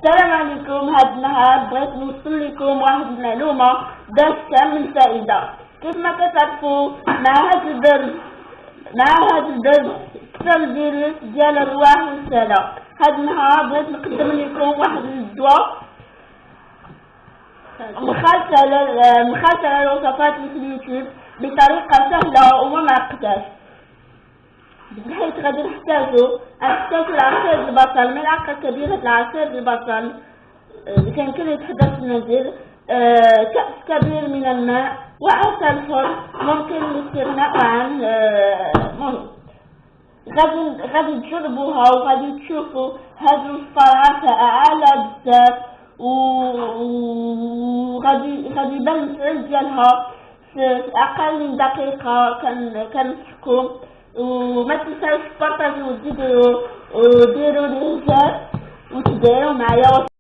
السلام عليكم. هاد النهار بغيت نوصل لكم واحد المعلومة باش تعمل فائدة. كيف ما كتعرفوا مع هاد البرد كثر الفيروس ديال الرواح والسلة. هاد النهار بغيت نقدم لكم واحد الدواء مخالفة على الوصفات في اليوتيوب بطريقة سهلة وما معقداش، بحيث غادي نحتاجو العصير البصل، ملعقة كبيرة العصير البصل اللي كان يتحضر في المنزل، كأس كبير من الماء، وعسل حر ممكن الاستغناء عنه. مهم غادي تجربوها وغادي تشوفوا هاد الوصفة فعالة بزاف، وغادي يبان الفعل ديالها في أقل من دقيقة. كنصحكم وما تنساوش تبارطاجيو الفيديو وديروا لي إعجاب وتدعيو معايا.